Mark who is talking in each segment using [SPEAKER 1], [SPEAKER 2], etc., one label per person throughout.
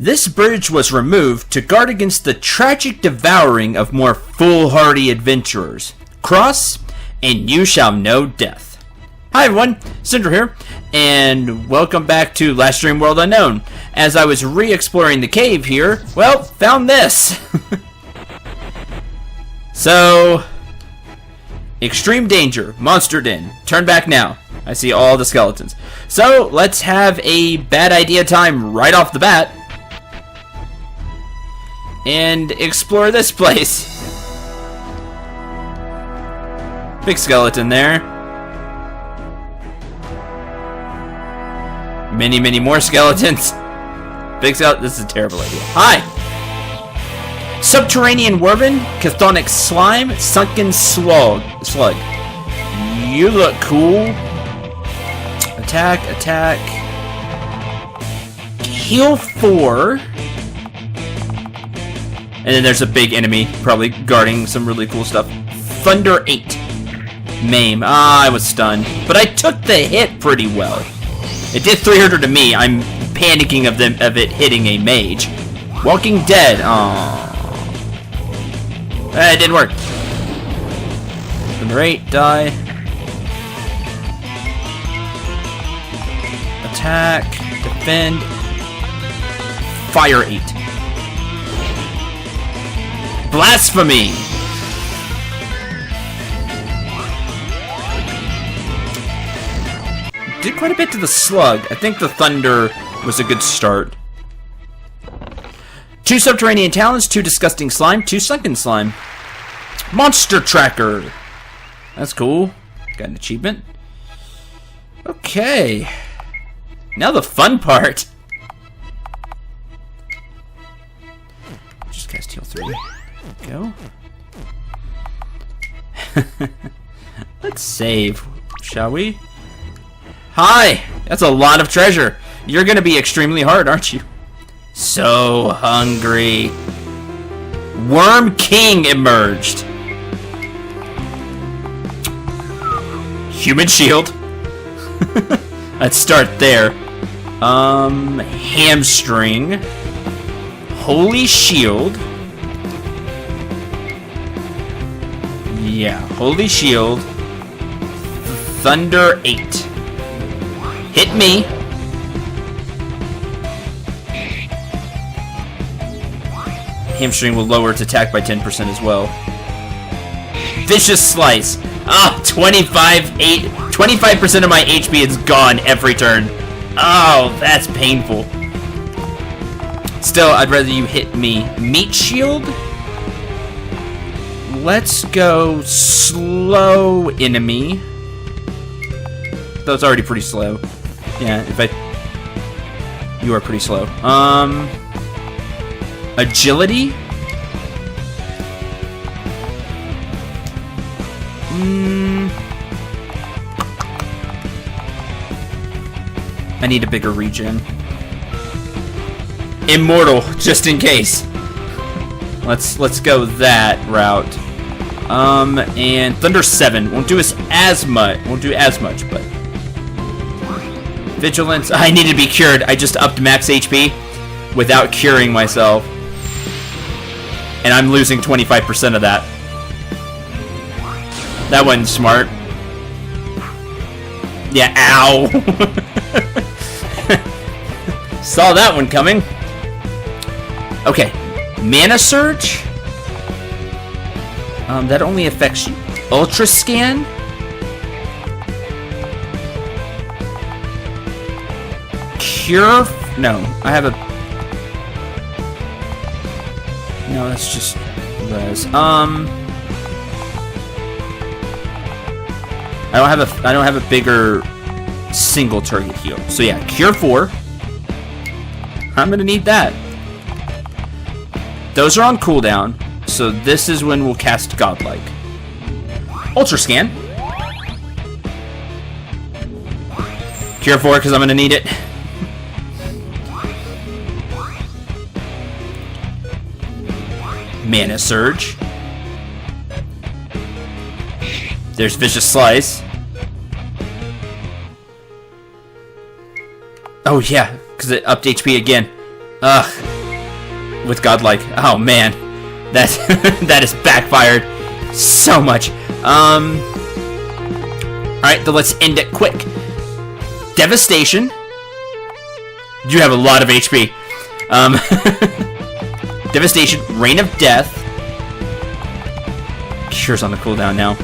[SPEAKER 1] This bridge was removed to guard against the tragic devouring of more foolhardy adventurers. Cross, and you shall know death. Hi everyone, Cendril here, and welcome back to Last Dream World Unknown. As I was re-exploring the cave here, well, found this. So, extreme danger, monster den, turn back now. I see all the skeletons. So, let's have a bad idea time right off the bat. And explore this place. Big skeleton there. Many, many more skeletons. Big skeleton. This is a terrible idea. Hi! Subterranean Worm, Chthonic Slime, Sunken Slug. You look cool. Attack, attack. Heal 4. And then there's a big enemy, probably guarding some really cool stuff. Thunder 8. Maim. I was stunned. But I took the hit pretty well. It did 300 to me. I'm panicking of it hitting a mage. Walking Dead. Aww. It didn't work. Thunder 8, die. Attack. Defend. Fire 8. Blasphemy! Did quite a bit to the slug. I think the thunder was a good start. 2 subterranean talons, 2 disgusting slime, 2 sunken slime. Monster tracker! That's cool. Got an achievement. Okay. Now the fun part. Just cast heal 3. Go. Let's save, shall we? Hi! That's a lot of treasure. You're gonna be extremely hard, aren't you? So hungry. Worm King emerged. Human shield. Let's start there. Hamstring. Holy shield. Yeah, Holy Shield. Thunder 8. Hit me. Hamstring will lower its attack by 10% as well. Vicious Slice. 25% of my HP is gone every turn. Oh, that's painful. Still, I'd rather you hit me. Meat Shield? Let's go slow enemy. Though it's already pretty slow. Yeah, you are pretty slow. Agility? I need a bigger regen. Immortal, just in case. Let's go that route. And Thunder 7 won't do as much. But Vigilance. I need to be cured. I just upped max HP without curing myself, and I'm losing 25% of that. That wasn't smart. Yeah. Ow. Saw that one coming. Okay. Mana Surge. That only affects you. Ultra Scan. Cure. No, I have a. No, that's just res. I don't have a bigger single target heal. So yeah, Cure 4. I'm gonna need that. Those are on cooldown. So this is when we'll cast Godlike. Ultra Scan. Cure 4 because I'm going to need it. Mana Surge. There's Vicious Slice. Oh yeah, because it upped HP again. Ugh. with godlike. Oh man, that that has backfired so much. All right, then let's end it quick. Devastation. You have a lot of HP. Devastation, Reign of Death. Cure's on the cooldown now.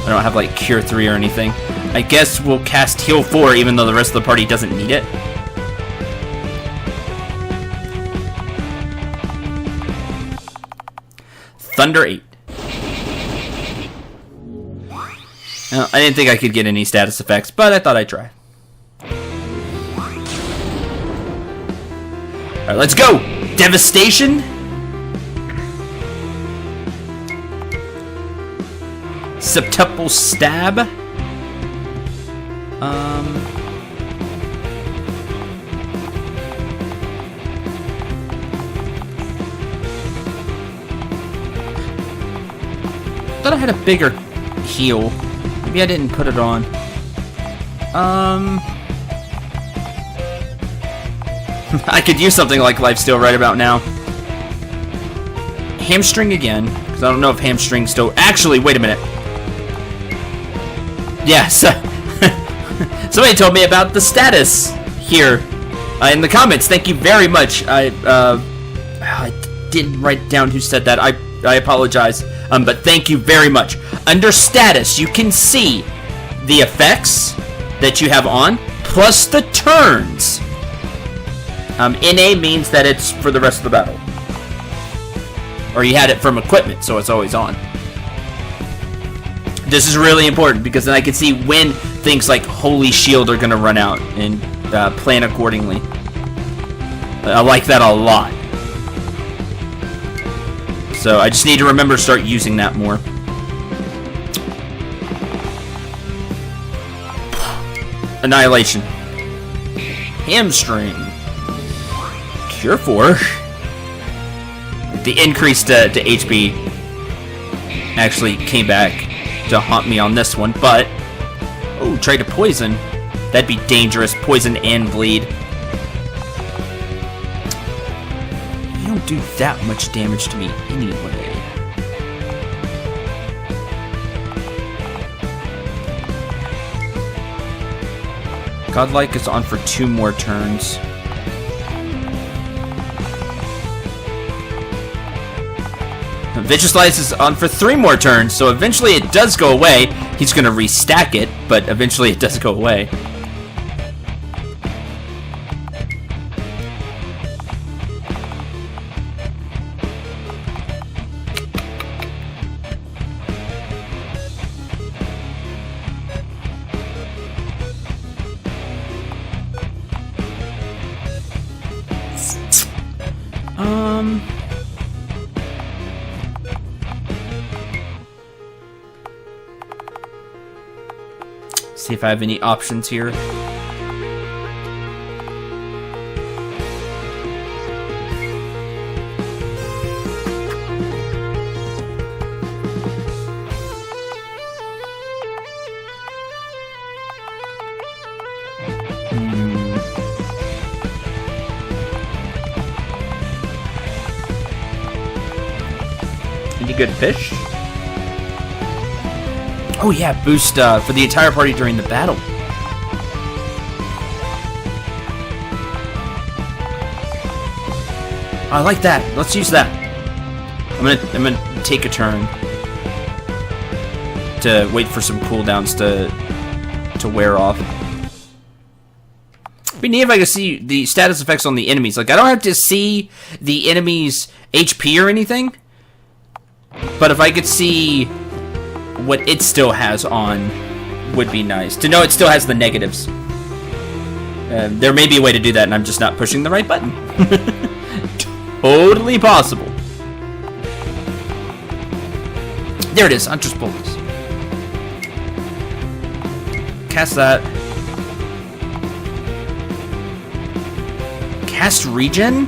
[SPEAKER 1] I don't have like Cure 3 or anything. I guess we'll cast Heal 4 even though the rest of the party doesn't need it. Thunder 8. Well, I didn't think I could get any status effects, but I thought I'd try. Alright, let's go! Devastation! Septuple Stab. Thought I had a bigger heal. Maybe I didn't put it on. I could use something like Lifesteal right about now. Hamstring again, because I don't know if hamstring still... Actually, wait a minute. Yes. Somebody told me about the status here in the comments. Thank you very much. I didn't write down who said that. I apologize. But thank you very much. Under status, you can see the effects that you have on, plus the turns. NA means that it's for the rest of the battle. Or you had it from equipment, so it's always on. This is really important, because then I can see when things like Holy Shield are going to run out, and plan accordingly. I like that a lot. So I just need to remember to start using that more. Annihilation. Hamstring. Cure 4. The increase to HP actually came back to haunt me on this one, but... Oh, try to poison. That'd be dangerous. Poison and bleed. You don't do that much damage to me anyway. Godlike is on for 2 more turns. Vicious Slice is on for 3 more turns, so eventually it does go away. He's gonna restack it, but eventually it does go away. See if I have any options here. Any good fish? Oh yeah, boost for the entire party during the battle. I like that. Let's use that. I'm gonna take a turn to wait for some cooldowns to wear off. It'd be neat if I could see the status effects on the enemies. Like, I don't have to see the enemy's HP or anything, but if I could see what it still has on would be nice. To know it still has the negatives. There may be a way to do that, and I'm just not pushing the right button. Totally possible. There it is, Hunter's Bolus. Cast that. Cast Regen?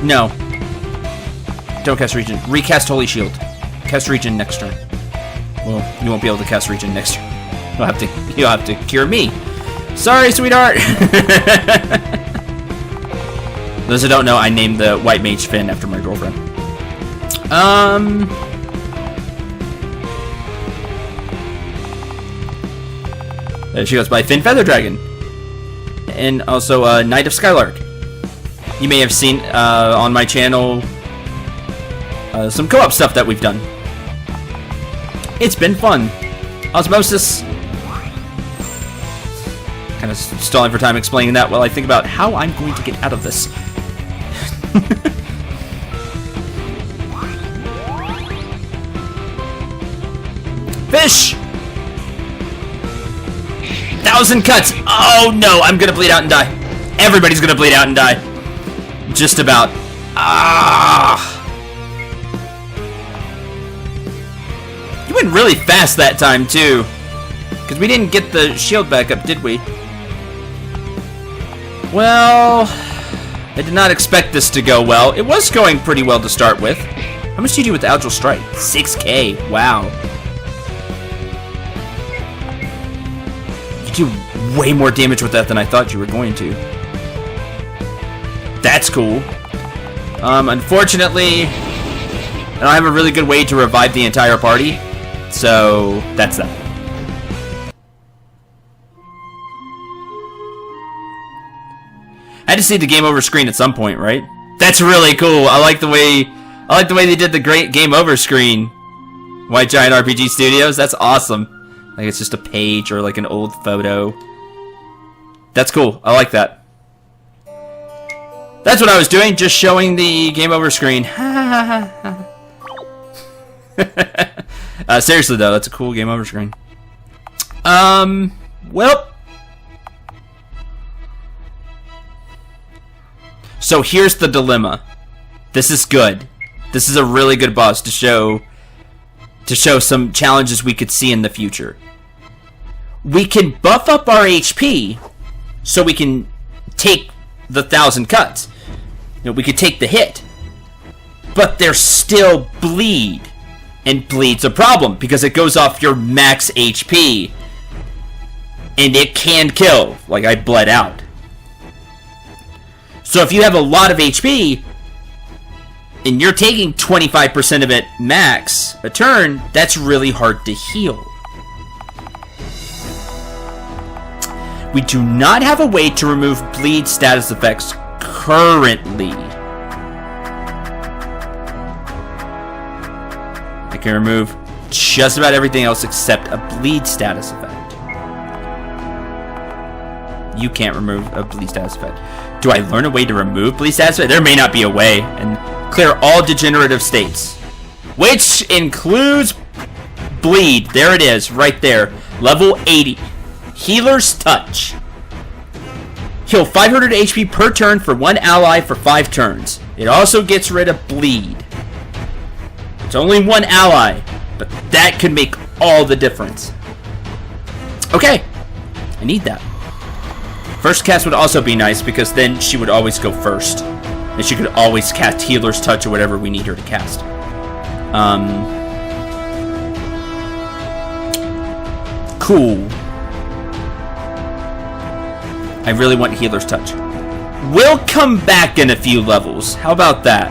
[SPEAKER 1] No. Don't cast Regen. Recast Holy Shield. Cast Regen next turn. Well, you won't be able to cast Regen next turn. You'll have to cure me. Sorry, sweetheart. Those who don't know, I named the White Mage Finn after my girlfriend. There she goes by Finn Feather Dragon. And also Knight of Skylark. You may have seen on my channel some co-op stuff that we've done. It's been fun. Osmosis. Kind of stalling for time explaining that while I think about how I'm going to get out of this. Fish! 1,000 cuts! Oh no, I'm gonna bleed out and die. Everybody's gonna bleed out and die. Just about. Ah! You went really fast that time too. Because we didn't get the shield back up, did we? Well, I did not expect this to go well. It was going pretty well to start with. How much did you do with the Agile Strike? 6k. Wow. You do way more damage with that than I thought you were going to. That's cool. Unfortunately, I don't have a really good way to revive the entire party. So, that's that. I had to see the game over screen at some point, right? That's really cool. I like the way they did the great game over screen. White Giant RPG Studios. That's awesome. Like it's just a page or like an old photo. That's cool. I like that. That's what I was doing, just showing the game over screen. Seriously though, that's a cool game over screen. Well. So here's the dilemma. This is good. This is a really good boss to show some challenges we could see in the future. We can buff up our HP so we can take the 1,000 cuts. You know, we could take the hit. But there's still bleed. And bleed's a problem because it goes off your max HP. And it can kill. Like I bled out. So if you have a lot of HP, and you're taking 25% of it max a turn, that's really hard to heal. We do not have a way to remove bleed status effects currently. I can remove just about everything else except a bleed status effect. You can't remove a bleed status effect. Do I learn a way to remove bleed status effect? There may not be a way. And clear all degenerative states. Which includes bleed. There it is, right there. Level 80. Healer's Touch. Heal 500 HP per turn for one ally for 5 turns. It also gets rid of bleed. It's only one ally, but that could make all the difference. Okay. I need that. First cast would also be nice because then she would always go first. And she could always cast Healer's Touch or whatever we need her to cast. Cool. I really want Healer's Touch. We'll come back in a few levels. How about that?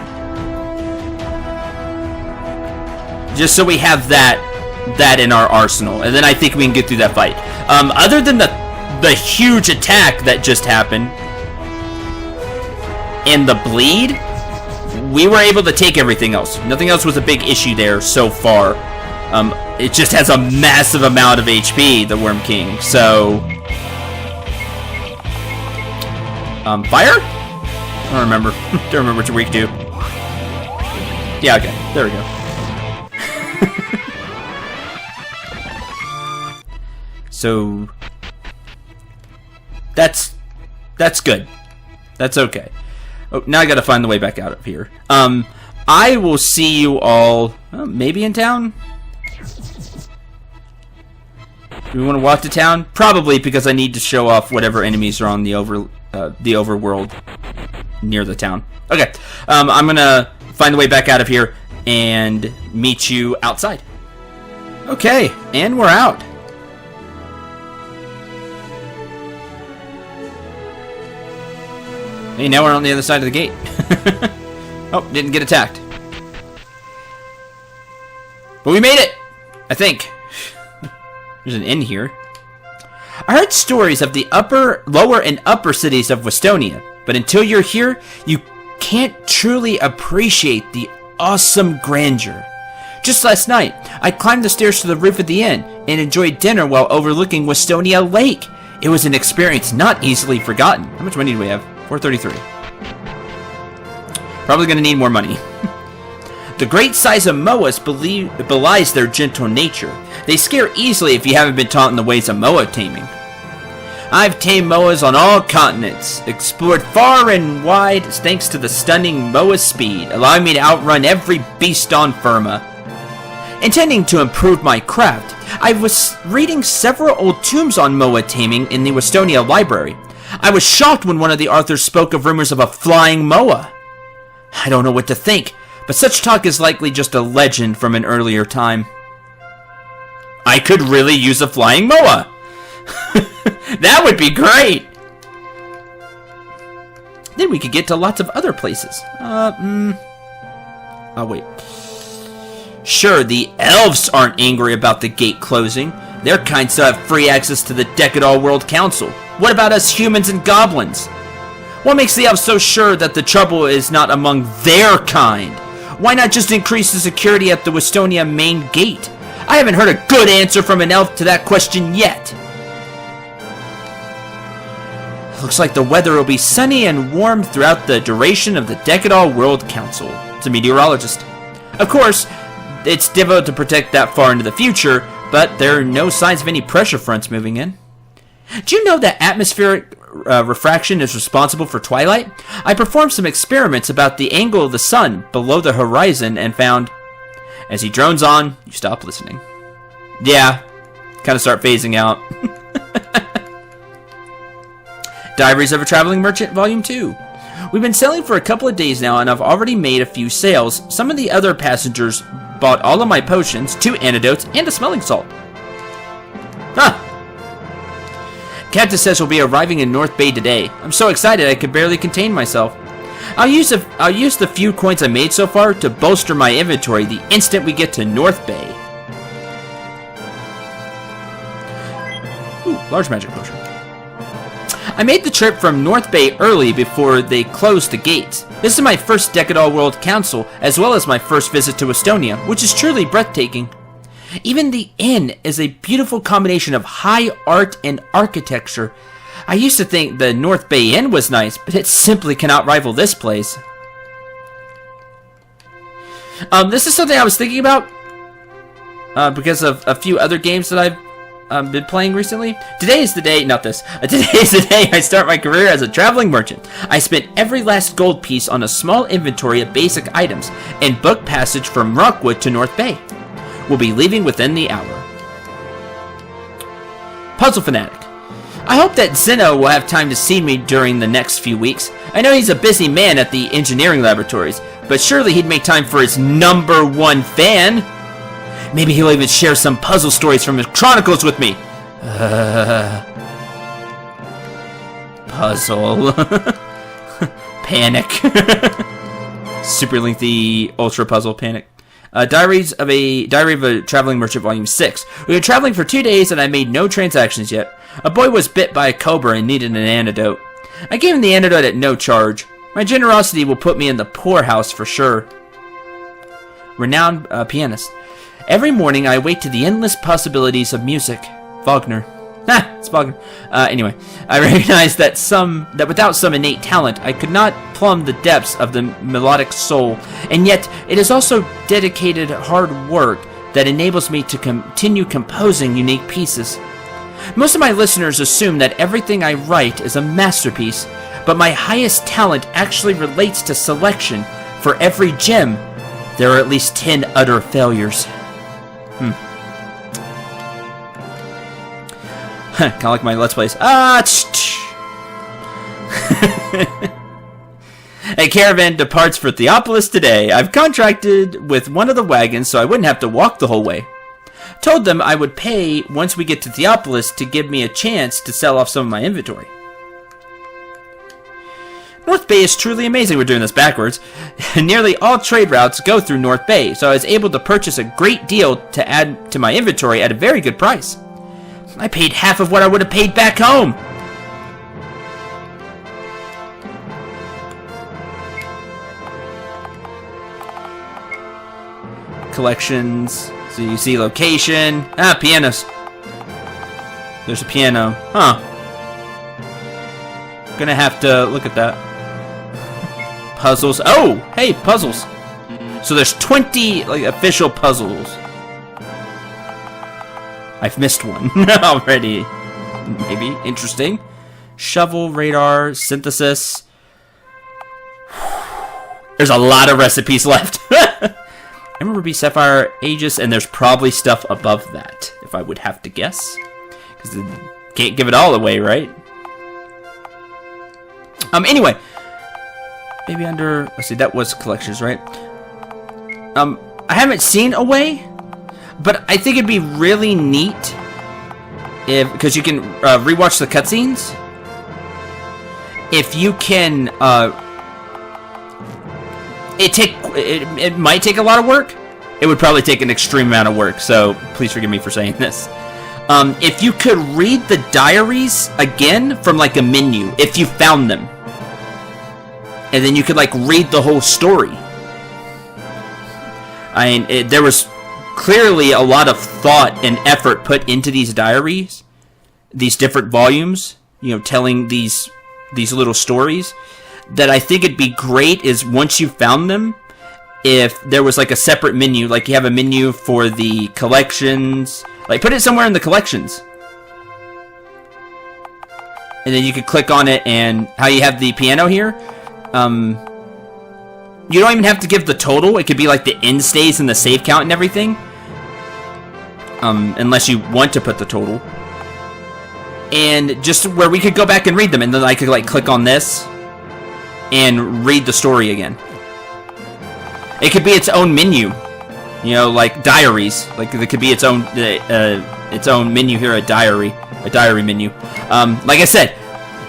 [SPEAKER 1] Just so we have that in our arsenal. And then I think we can get through that fight. Other than the huge attack that just happened and the bleed, we were able to take everything else. Nothing else was a big issue there so far. It just has a massive amount of HP, the Worm King. So, fire? I don't remember. Don't remember what weak do. Yeah, okay. There we go. So that's good. That's okay. Oh, now I gotta find the way back out of here. I will see you all maybe in town. Do we want to walk to town? Probably, because I need to show off whatever enemies are on the overworld near the town. Okay. I'm gonna find the way back out of here and meet you outside. Okay, and we're out. Hey, now we're on the other side of the gate. Oh, didn't get attacked. But we made it! I think. There's an inn here. I heard stories of the lower and upper cities of Westonia, but until you're here, you can't truly appreciate the awesome grandeur. Just last night, I climbed the stairs to the roof of the inn and enjoyed dinner while overlooking Westonia Lake. It was an experience not easily forgotten. How much money do we have? 433. Probably going to need more money. The great size of moas belies their gentle nature. They scare easily if you haven't been taught in the ways of moa taming. I've tamed moas on all continents, explored far and wide thanks to the stunning moa speed, allowing me to outrun every beast on Firma. Intending to improve my craft, I was reading several old tombs on moa taming in the Westonia library. I was shocked when one of the authors spoke of rumors of a flying moa. I don't know what to think, but such talk is likely just a legend from an earlier time. I could really use a flying moa! That would be great! Then we could get to lots of other places. Oh, wait. Sure, the elves aren't angry about the gate closing. Their kind still have free access to the Decadal World Council. What about us humans and goblins? What makes the elves so sure that the trouble is not among their kind? Why not just increase the security at the Westonia main gate? I haven't heard a good answer from an elf to that question yet. Looks like the weather will be sunny and warm throughout the duration of the Decadal World Council. It's a meteorologist. Of course, it's difficult to predict that far into the future, but there are no signs of any pressure fronts moving in. Do you know that atmospheric refraction is responsible for twilight? I performed some experiments about the angle of the sun below the horizon and found, as he drones on, you stop listening. Yeah, kind of start phasing out. Diaries of a Traveling Merchant, Volume 2. We've been sailing for a couple of days now, and I've already made a few sales. Some of the other passengers bought all of my potions, 2 antidotes, and a smelling salt. Huh. Captain says we'll be arriving in North Bay today. I'm so excited I could barely contain myself. I'll use the few coins I made so far to bolster my inventory the instant we get to North Bay. Ooh, large magic potion. I made the trip from North Bay early before they closed the gates. This is my first Decadal World Council, as well as my first visit to Westonia, which is truly breathtaking. Even the inn is a beautiful combination of high art and architecture. I used to think the North Bay Inn was nice, but it simply cannot rival this place. This is something I was thinking about because of a few other games that I've been playing recently. Today is the day, not this. Today is the day I start my career as a traveling merchant. I spent every last gold piece on a small inventory of basic items and booked passage from Rockwood to North Bay. We'll be leaving within the hour. Puzzle Fanatic. I hope that Zeno will have time to see me during the next few weeks. I know he's a busy man at the engineering laboratories, but surely he'd make time for his #1 fan. Maybe he'll even share some puzzle stories from his chronicles with me. Puzzle. Panic. Super lengthy ultra puzzle panic. Diary of a Traveling Merchant, Volume 6. We were traveling for 2 days and I made no transactions yet. A boy was bit by a cobra and needed an antidote. I gave him the antidote at no charge. My generosity will put me in the poorhouse for sure. Renowned pianist. Every morning I awake to the endless possibilities of music. Wagner. It's Wagner. Anyway, I recognize that without some innate talent, I could not plumb the depths of the melodic soul, and yet it is also dedicated hard work that enables me to continue composing unique pieces. Most of my listeners assume that everything I write is a masterpiece, but my highest talent actually relates to selection. For every gem, there are at least 10 utter failures. Kind of like my Let's Plays. A caravan departs for Theopolis today. I've contracted with one of the wagons so I wouldn't have to walk the whole way. Told them I would pay once we get to Theopolis to give me a chance to sell off some of my inventory. North Bay is truly amazing. We're doing this backwards. Nearly all trade routes go through North Bay, so I was able to purchase a great deal to add to my inventory at a very good price. I paid half of what I would have paid back home. Collections. So you see location. Pianos. There's a piano. Huh. Gonna have to look at that. Puzzles. Oh, hey, puzzles. So there's 20 official puzzles. I've missed one already. Maybe interesting. Shovel, radar, synthesis. There's a lot of recipes left. Emerald, Ruby, Sapphire, Aegis, and there's probably stuff above that, if I would have to guess. Because can't give it all away, right? Anyway. Maybe under... Let's see, that was collections, right? I haven't seen a way, but I think it'd be really neat if... Because you can rewatch the cutscenes. If you can... It might take a lot of work. It would probably take an extreme amount of work, so please forgive me for saying this. If you could read the diaries again from like a menu, if you found them. And then you could like read the whole story. I mean, there was clearly a lot of thought and effort put into these diaries. These different volumes, you know, telling these little stories. That I think it'd be great is once you found them, if there was like a separate menu, like you have a menu for the collections, like put it somewhere in the collections. And then you could click on it, and how you have the piano here, you don't even have to give the total. It could be like the end stays and the save count and everything. Unless you want to put the total. And just where we could go back and read them, and then I could like click on this and read the story again. It could be its own menu, you know, like diaries. Like it could be its own menu here, a diary menu. Like I said,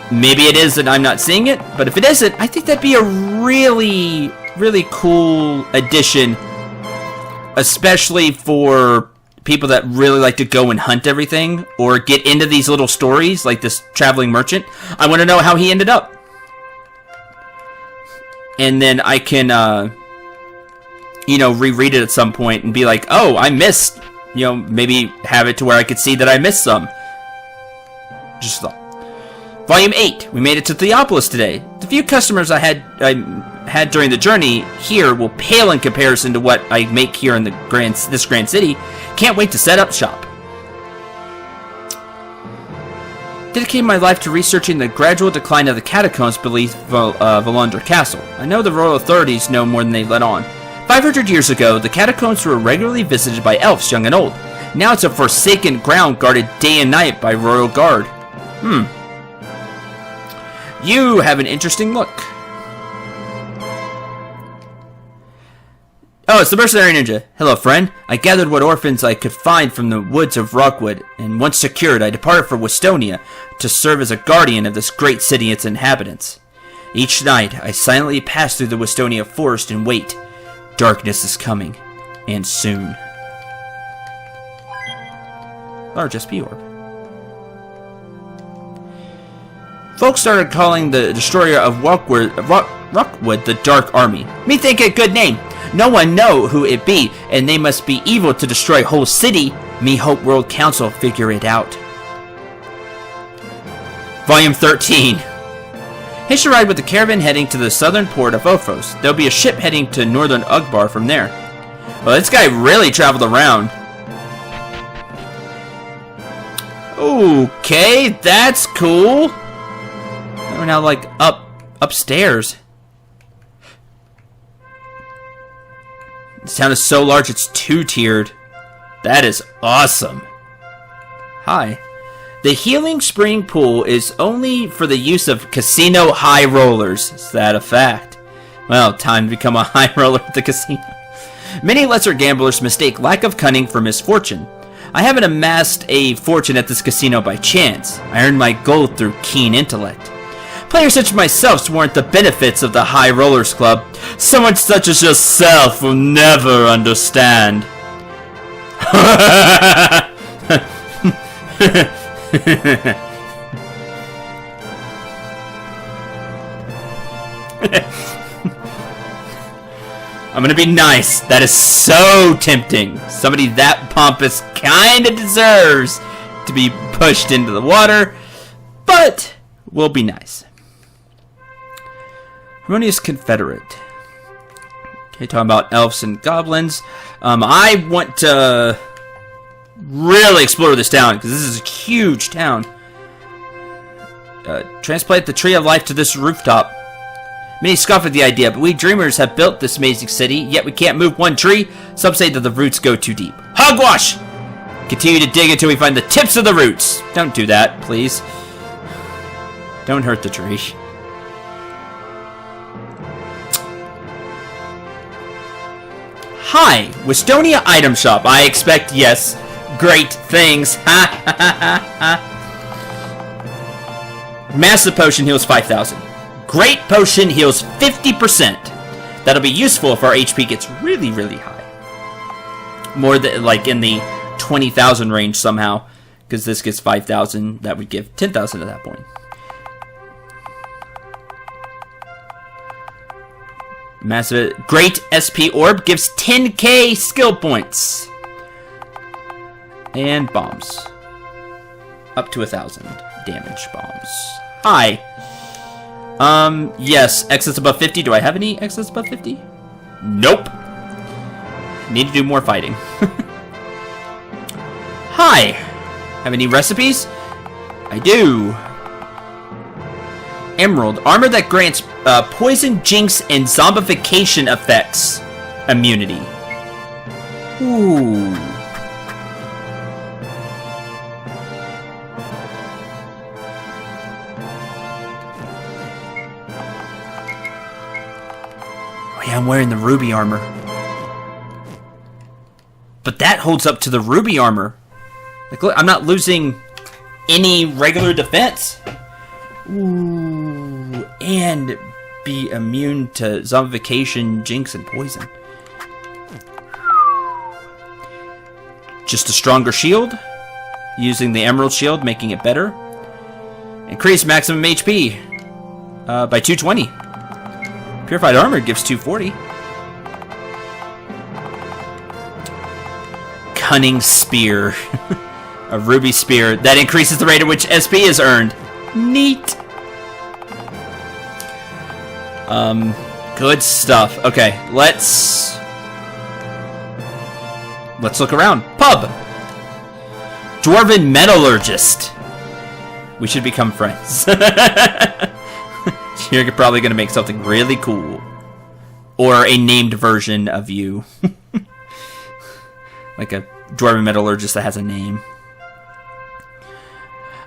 [SPEAKER 1] maybe it is that I'm not seeing it, but if it isn't, I think that'd be a really, really cool addition, especially for people that really like to go and hunt everything or get into these little stories, like this traveling merchant. I want to know how he ended up. And then I can, you know, reread it at some point and be like, oh, I missed, you know, maybe have it to where I could see that I missed some. Just thought. Volume 8. We made it to Theopolis today. The few customers I had during the journey here will pale in comparison to what I make here in this grand city. Can't wait to set up shop. Dedicated my life to researching the gradual decline of the catacombs beneath Valandra Castle. I know the royal authorities know more than they let on. 500 years ago, the catacombs were regularly visited by elves, young and old. Now it's a forsaken ground guarded day and night by royal guard. You have an interesting look. Oh, it's the Mercenary Ninja. Hello, friend. I gathered what orphans I could find from the woods of Rockwood, and once secured, I departed for Westonia to serve as a guardian of this great city and its inhabitants. Each night, I silently pass through the Westonia forest and wait. Darkness is coming, and soon. Large SP orb. Folks started calling the destroyer of Rockwood the Dark Army. Me think a good name. No one know who it be, and they must be evil to destroy whole city. Me hope World Council figure it out. Volume 13. Hitch a ride with the caravan heading to the southern port of Ophos. There'll be a ship heading to northern Ugbar from there. Well, this guy really traveled around. Okay, that's cool. We're now like upstairs. This town is so large it's two-tiered. That is awesome. Hi. The healing spring pool is only for the use of casino high rollers. Is that a fact? Well, time to become a high roller at the casino. Many lesser gamblers mistake lack of cunning for misfortune. I haven't amassed a fortune at this casino by chance. I earned my gold through keen intellect. Players such as myself warrant the benefits of the High Rollers Club. Someone such as yourself will never understand. I'm gonna be nice. That is so tempting. Somebody that pompous kinda deserves to be pushed into the water, but we'll be nice. Harmonious Confederate. Okay, talking about elves and goblins. I want to really explore this town because this is a huge town. Transplant the Tree of Life to this rooftop. Many scoff at the idea, but we dreamers have built this amazing city, yet we can't move one tree. Some say that the roots go too deep. Hogwash! Continue to dig until we find the tips of the roots. Don't do that, please. Don't hurt the tree. Hi, Westonia Item Shop. I expect, yes, great things. Ha ha ha ha. Massive Potion heals 5,000. Great Potion heals 50%. That'll be useful if our HP gets really, really high. More than, like, in the 20,000 range somehow. Because this gets 5,000. That would give 10,000 at that point. Massive. Great SP Orb gives 10k skill points. And bombs. Up to 1,000 damage bombs. Hi. Yes, excess above 50. Do I have any excess above 50? Nope. Need to do more fighting. Hi. Have any recipes? I do. Emerald. Armor that grants poison, jinx, and zombification effects immunity. Ooh. I'm wearing the ruby armor. But that holds up to the ruby armor. Like, look, I'm not losing any regular defense. Ooh, and be immune to zombification, jinx, and poison. Just a stronger shield. Using the emerald shield, making it better. Increase maximum HP by 220. Purified armor gives 240. Cunning spear. A ruby spear. That increases the rate at which SP is earned. Neat. Good stuff. Okay, let's look around. Pub. Dwarven Metallurgist. We should become friends. You're probably going to make something really cool. Or a named version of you. Like a dwarven metallurgist that has a name.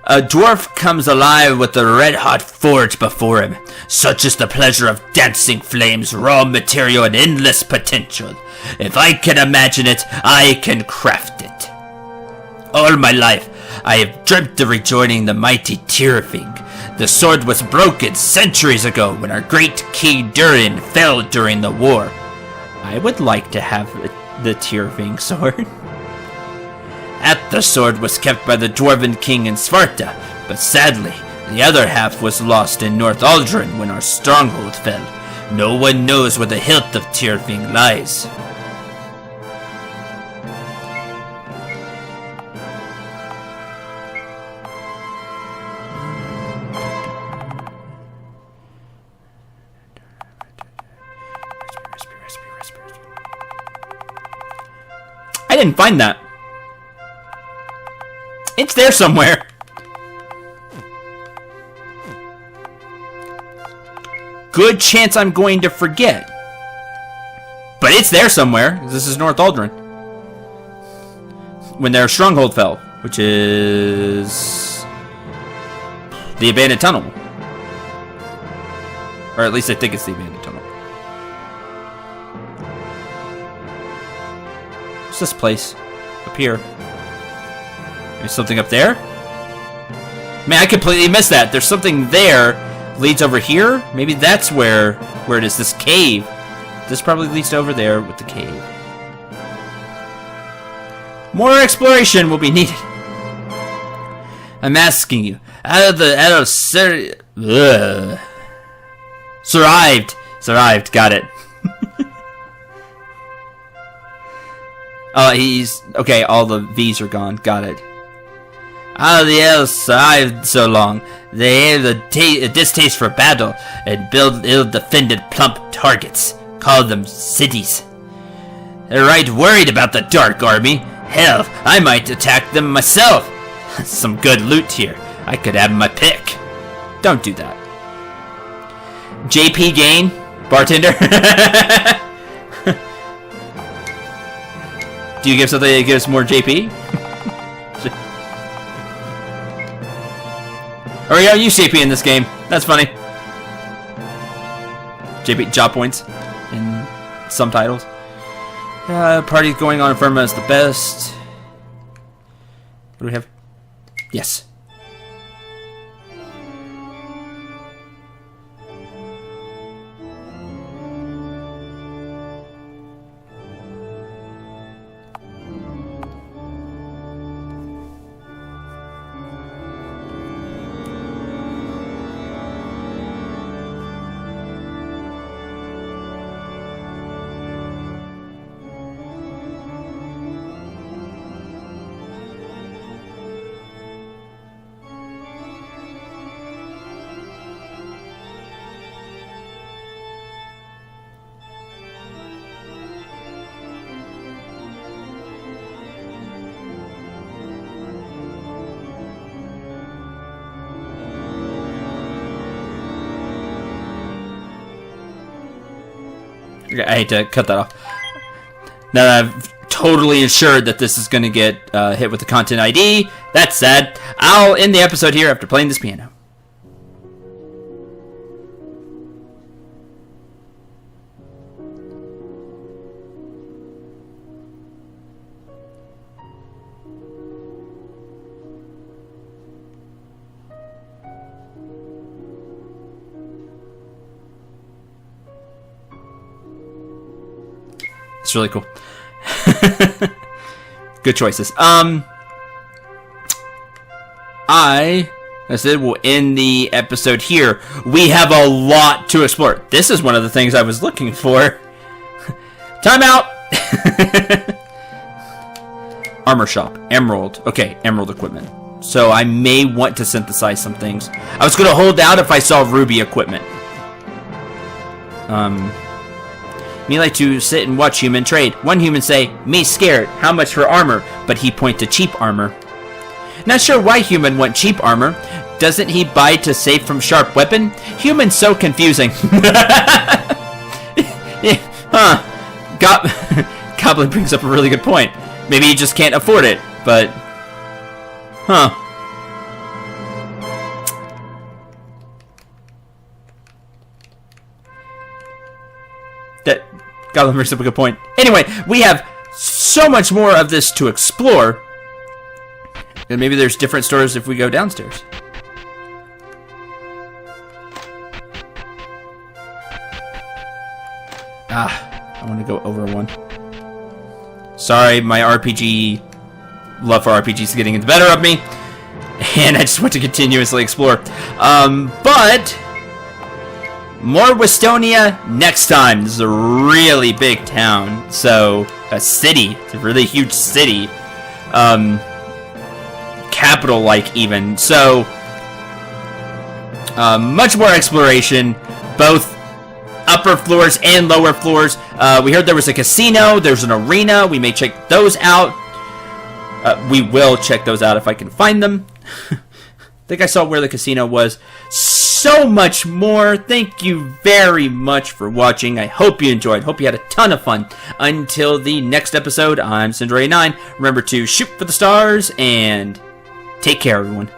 [SPEAKER 1] A dwarf comes alive with the red-hot forge before him. Such is the pleasure of dancing flames, raw material, and endless potential. If I can imagine it, I can craft it. All my life, I have dreamt of rejoining the mighty Tyrfing. The sword was broken centuries ago when our great King Durin fell during the war. I would like to have the Tyrfing sword. Half the sword was kept by the Dwarven King in Svarta, but sadly, the other half was lost in North Aldrin when our stronghold fell. No one knows where the hilt of Tyrfing lies. I didn't find that. It's there somewhere. Good chance I'm going to forget. But it's there somewhere. This is North Aldrin. When their stronghold fell, which is the abandoned tunnel. Or at least I think it's the abandoned tunnel. What's this place? Up here. There's something up there? Man, I completely missed that. There's something there. Leads over here? Maybe that's where it is. This cave. This probably leads to over there with the cave. More exploration will be needed. I'm asking you. Survived. Got it. Oh, he's... Okay, all the V's are gone. Got it. How the hell survived so long? They have a distaste for battle and build ill-defended plump targets. Call them cities. They're right worried about the Dark Army. Hell, I might attack them myself. Some good loot here. I could have my pick. Don't do that. JP Gain? Bartender? Do you give something that gives more JP? Or you don't use JP in this game. That's funny. JP job points in some titles. Party's going on. Firma is the best. What do we have? Yes. I hate to cut that off. Now that I've totally ensured that this is going to get hit with the content ID, that's sad. I'll end the episode here after playing this piano. It's really cool. Good choices. I said we'll end the episode here. We have a lot to explore. This is one of the things I was looking for. Time out. Armor shop. Emerald. Okay, emerald equipment. So I may want to synthesize some things. I was going to hold out if I saw ruby equipment. Me like to sit and watch human trade. One human say, me scared, how much for armor? But he point to cheap armor. Not sure why human want cheap armor. Doesn't he buy to save from sharp weapon? Human so confusing. Goblin brings up a really good point. Maybe he just can't afford it, but... Huh. That Goblin brings up a good point. Anyway, we have so much more of this to explore. And maybe there's different stores if we go downstairs. I want to go over one. Sorry, my RPG love for RPGs is getting the better of me. And I just want to continuously explore. But... more Westonia next time. This is a really big town. So, a city. It's a really huge city. Capital-like, even. So, much more exploration. Both upper floors and lower floors. We heard there was a casino. There's an arena. We may check those out. We will check those out if I can find them. I think I saw where the casino was. So much more. Thank you very much for watching. I hope you enjoyed. Hope you had a ton of fun. Until the next episode, I'm Cendril 9. Remember to shoot for the stars and take care, everyone.